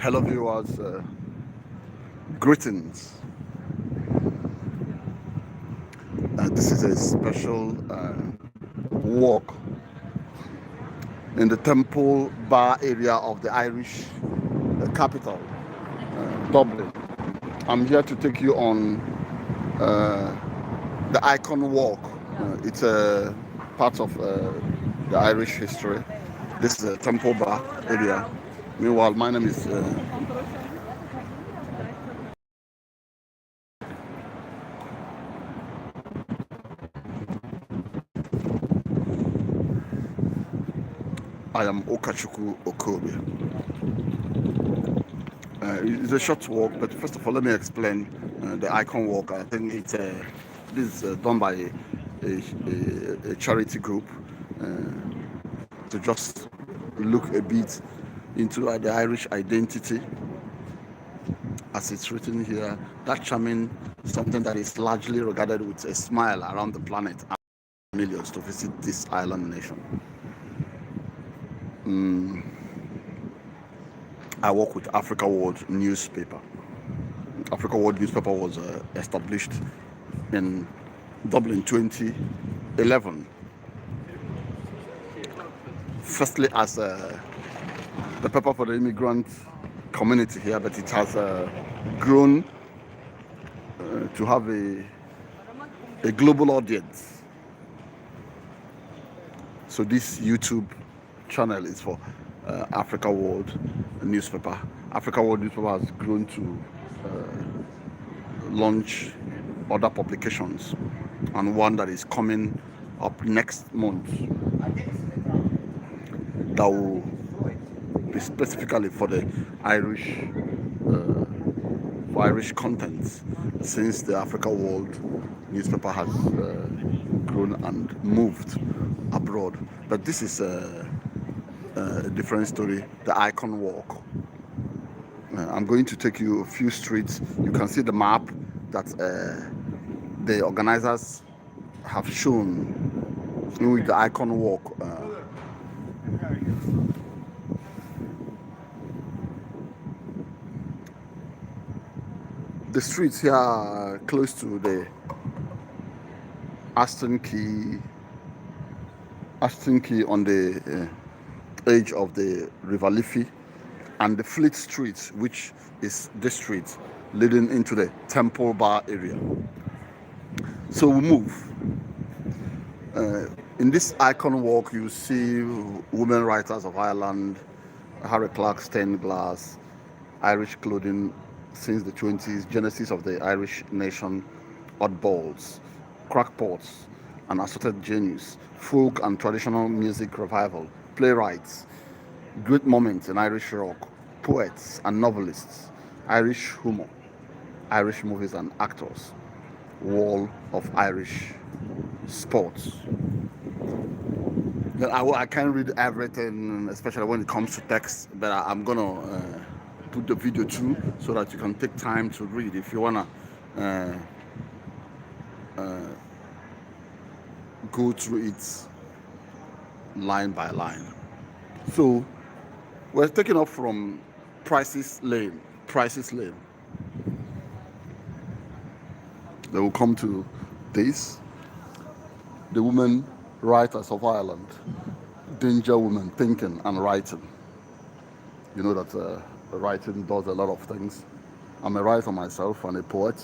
Hello viewers, greetings. This is a special walk in the Temple Bar area of the Irish capital, Dublin. I'm here to take you on the Icon Walk. It's a part of the Irish history. This is a Temple Bar area. Meanwhile, my name is I am Okachuku Okobe. It's a short walk, but first of all, let me explain the Icon Walk. I think this is done by a charity group to just look a bit into the Irish identity, as it's written here. That charming something that is largely regarded with a smile around the planet, and millions to visit this island nation. I work with Africa World newspaper. Africa World newspaper was established in Dublin 2011. Firstly, as the paper for the immigrant community here, but it has grown to have a global audience. So this YouTube channel is for Africa World newspaper. Africa World newspaper has grown to launch other publications, and one that is coming up next month that will be specifically for the Irish for Irish contents, since the Africa World newspaper has grown and moved abroad. But this is a different story. The Icon Walk. I'm going to take you a few streets. You can see the map that the organizers have shown with the Icon Walk. The streets here are close to the Aston Key on the edge of the River Liffey, and the Fleet Street, which is this street leading into the Temple Bar area. So we move. In this Icon Walk, you see women writers of Ireland, Harry Clark stained glass, Irish clothing since the 20s, genesis of the Irish nation, oddballs, crackpots, and assorted genius, folk and traditional music revival, playwrights, great moments in Irish rock, poets and novelists, Irish humor, Irish movies and actors, wall of Irish sports. I can't read everything, especially when it comes to text, but I'm gonna put the video too, so that you can take time to read if you wanna go through it line by line. So we're taking off from Prices Lane. They will come to this. The women writers of Ireland, danger women thinking and writing. You know that writing does a lot of things. I'm a writer myself and a poet,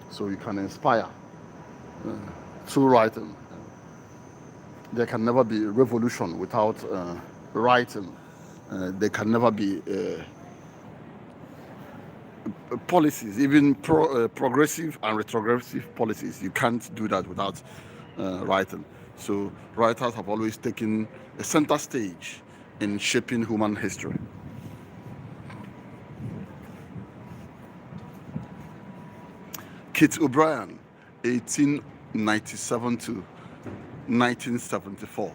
so you can inspire through writing. There can never be revolution without writing. There can never be policies, even progressive and retrogressive policies. You can't do that without writing. So writers have always taken a center stage in shaping human history. Kit O'Brien, 1897 to 1974.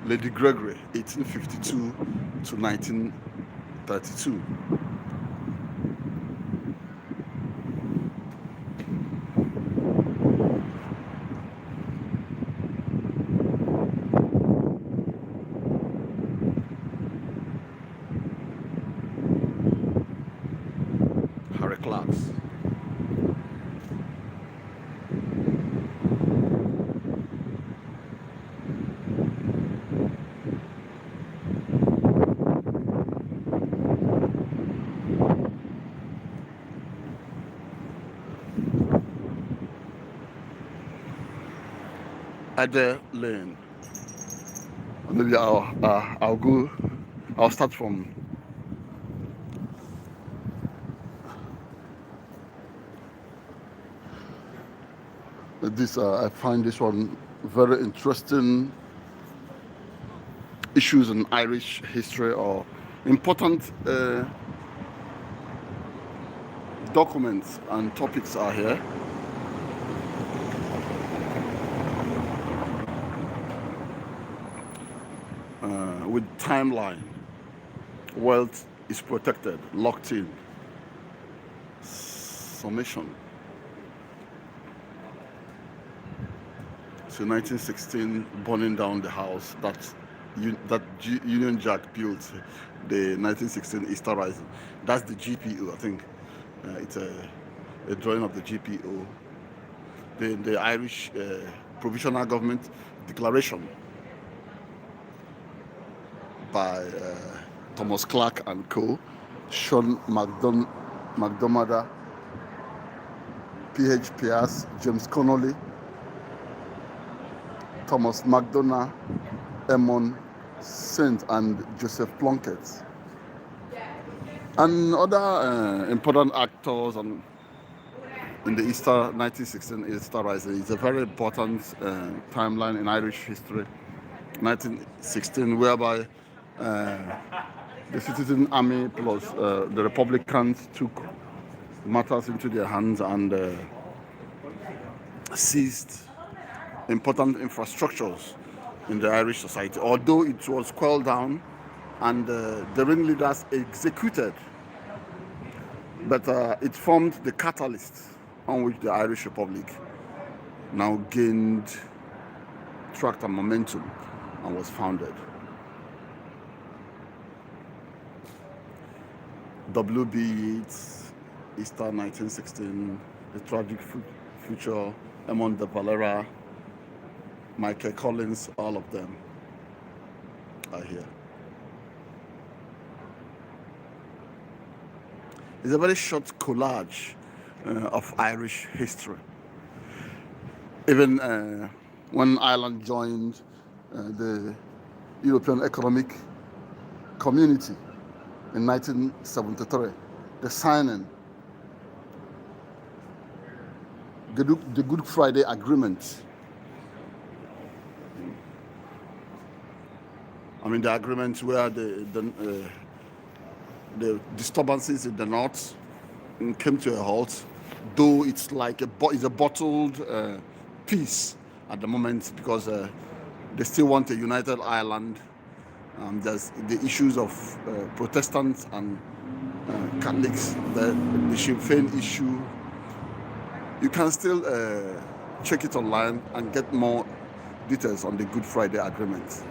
Lady Gregory, 1852 to 1932. Harry Clarks. Adair Lane. Maybe I'll go. I'll start from this. I find this one very interesting. Issues in Irish history or important documents and topics are here. With timeline, wealth is protected, locked in. Summation. So 1916, burning down the house that Union Jack built, the 1916 Easter Rising. That's the GPO, I think. It's a drawing of the GPO. The Irish Provisional Government Declaration by Thomas Clark and Co., Sean McDermott, P.H. Pierce, James Connolly, Thomas McDonough, Edmund Saint, and Joseph Plunkett, and other important actors in the 1916 Easter Rising. It's a very important timeline in Irish history. 1916, whereby the Citizen Army plus the Republicans took matters into their hands and seized important infrastructures in the Irish society, although it was quelled down and the ringleaders executed. But it formed the catalyst on which the Irish Republic now gained traction and momentum and was founded. W.B. Yeats, Easter 1916, The Tragic Future, Edmond de Valera, Michael Collins, all of them are here. It's a very short collage of Irish history. Even when Ireland joined the European Economic Community in 1973, the signing, the Good Friday Agreement. I mean, the agreement where the disturbances in the north came to a halt, though it's like it's a bottled peace at the moment, because they still want a united Ireland. There's the issues of Protestants and Catholics, the Sinn Féin issue. You can still check it online and get more details on the Good Friday Agreement.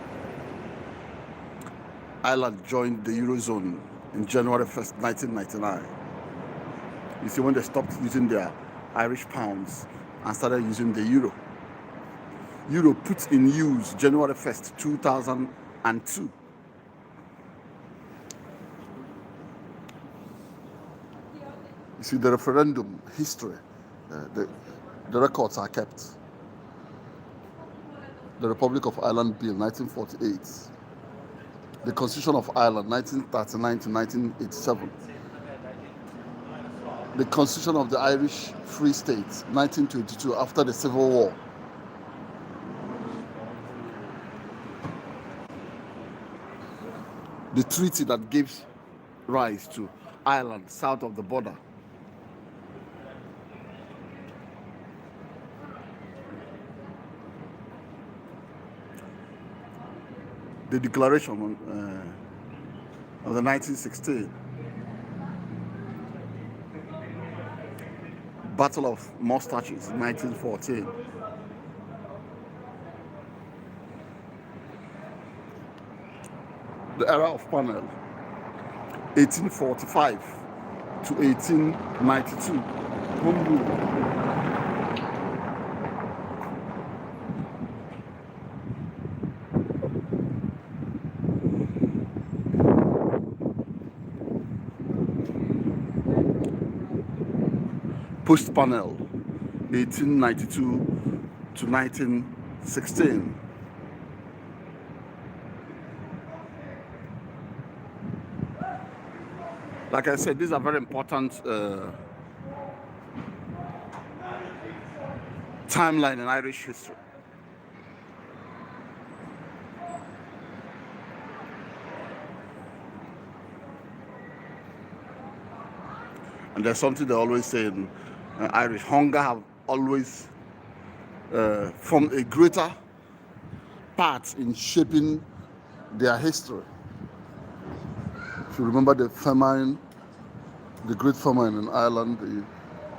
Ireland joined the Eurozone in January 1st, 1999. You see, when they stopped using their Irish pounds and started using the euro. Euro put in use January 1st, 2002. You see, the referendum history, the records are kept. The Republic of Ireland Bill, 1948. The Constitution of Ireland, 1939 to 1987. The Constitution of the Irish Free State, 1922, after the Civil War. The treaty that gives rise to Ireland south of the border. the declaration of the 1916 Battle of Mustaches in 1914. The era of panel, 1845 to 1892. Home rule. Post panel, 1892 to 1916. Like I said, these are very important timeline in Irish history. And there's something they always say in Irish: hunger have always formed a greater part in shaping their history. If you remember the famine, the Great Famine in Ireland,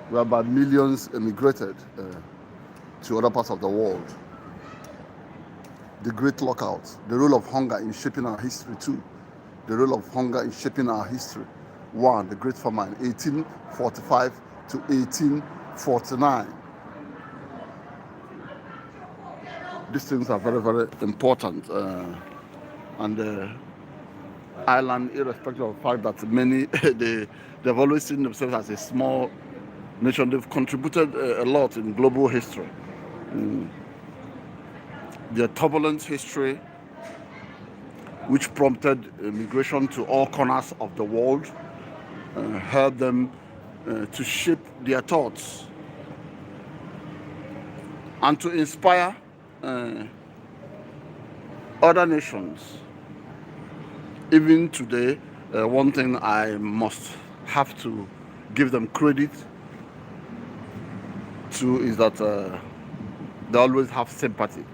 whereby millions emigrated to other parts of the world. The Great Lockout, the role of hunger in shaping our history too. The role of hunger in shaping our history. One, the Great Famine, 1845 to 1849. These things are very, very important. And Ireland, irrespective of the fact that many, they've always seen themselves as a small nation, they've contributed a lot in global history. Their turbulent history, which prompted immigration to all corners of the world, helped them to shape their thoughts and to inspire other nations. Even today, one thing I must have to give them credit to is that they always have sympathy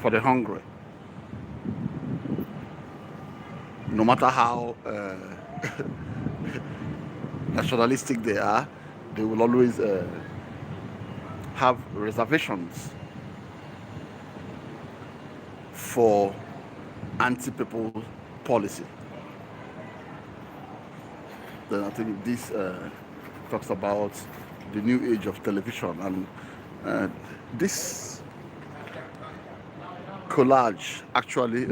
for the hungry. No matter how nationalistic they are, they will always have reservations for anti-people policy. Then I think this talks about the new age of television, and this collage actually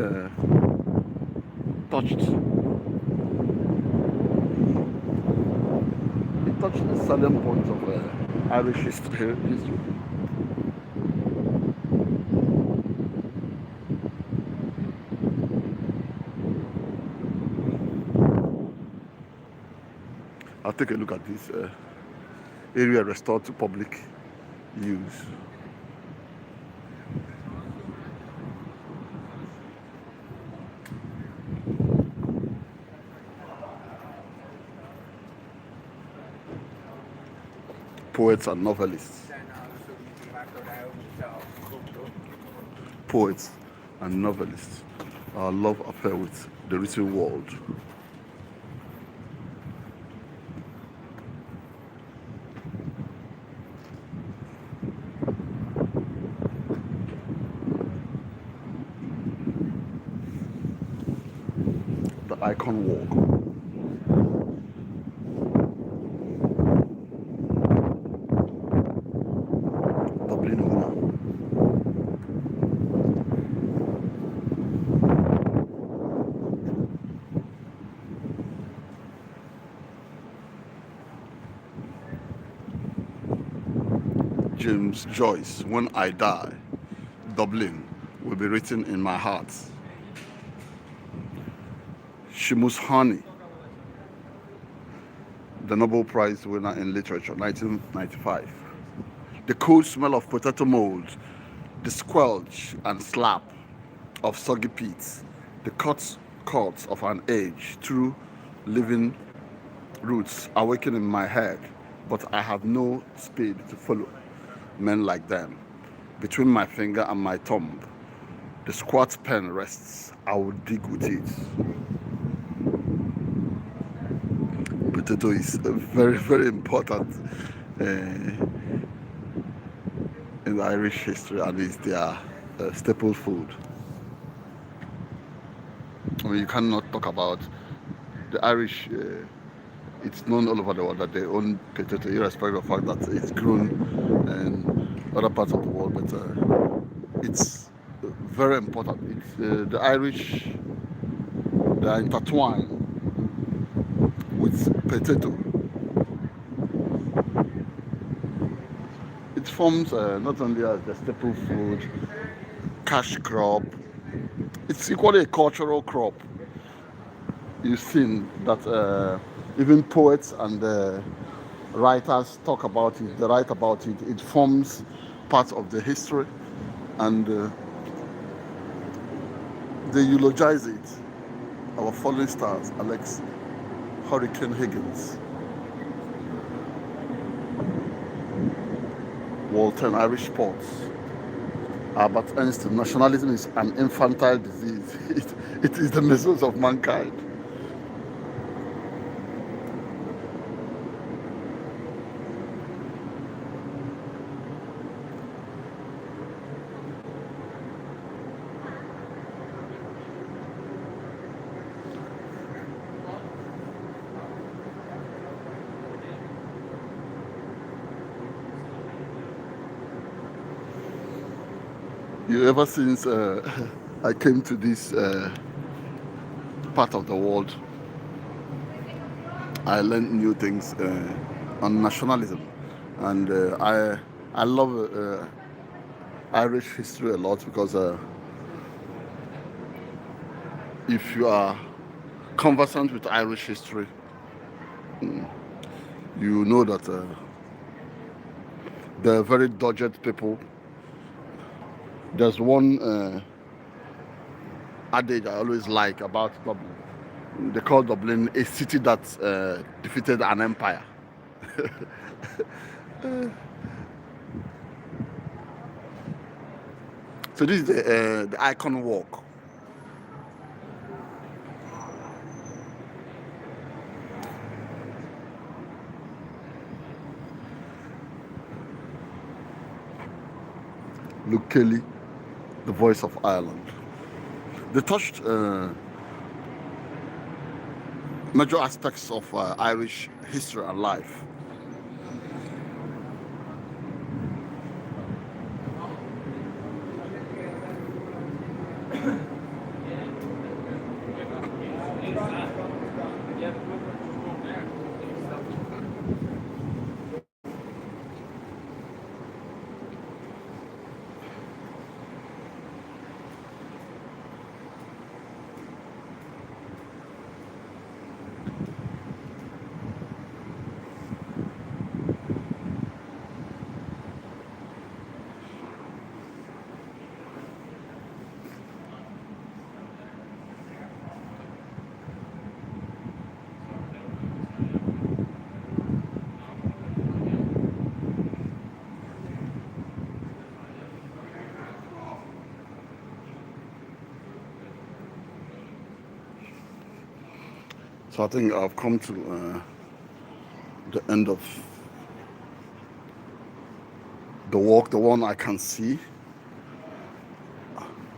touched the salient points of Irish history. I'll take a look at this area restored to public use. Poets and novelists. Poets and novelists. Our love affair with the written world. The Icon Walk. Dublin Una. James Joyce, When I Die, Dublin will be written in my heart. Seamus Heaney, the Nobel Prize winner in literature, 1995. The cold smell of potato mold, the squelch and slap of soggy peats, the cuts of an age through living roots awaken in my head, but I have no spade to follow men like them. Between my finger and my thumb, the squat pen rests, I will dig with it. Potato is very, very important in Irish history, and it's their staple food. I mean, you cannot talk about the Irish. It's known all over the world that they own potato, irrespective of the fact that it's grown in other parts of the world. But it's very important. It's the Irish. They are intertwined with potato. It forms not only as the staple food, cash crop. It's equally a cultural crop. You've seen that even poets and writers talk about it, they write about it. It forms part of the history, and they eulogize it. Our fallen stars, Alex Hurricane Higgins, Walton Irish sports, Albert Einstein. Nationalism is an infantile disease. It is the measles of mankind. Ever since I came to this part of the world, I learned new things on nationalism, and I love Irish history a lot because if you are conversant with Irish history, you know that they're very dogged people. There's one adage I always like about Dublin. They call Dublin a city that defeated an empire. So this is the Icon Walk. Luke Kelly, the voice of Ireland. They touched major aspects of Irish history and life. So I think I've come to the end of the walk, the one I can see.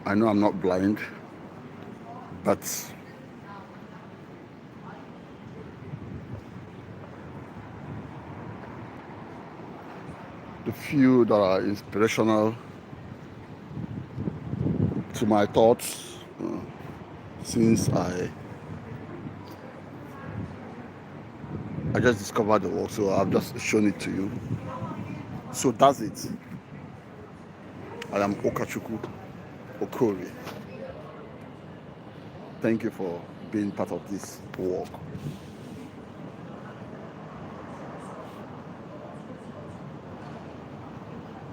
I know I'm not blind, but the few that are inspirational to my thoughts since I just discovered the work, so I've just shown it to you. So that's it. I am Okachukwu Okorie. Thank you for being part of this walk.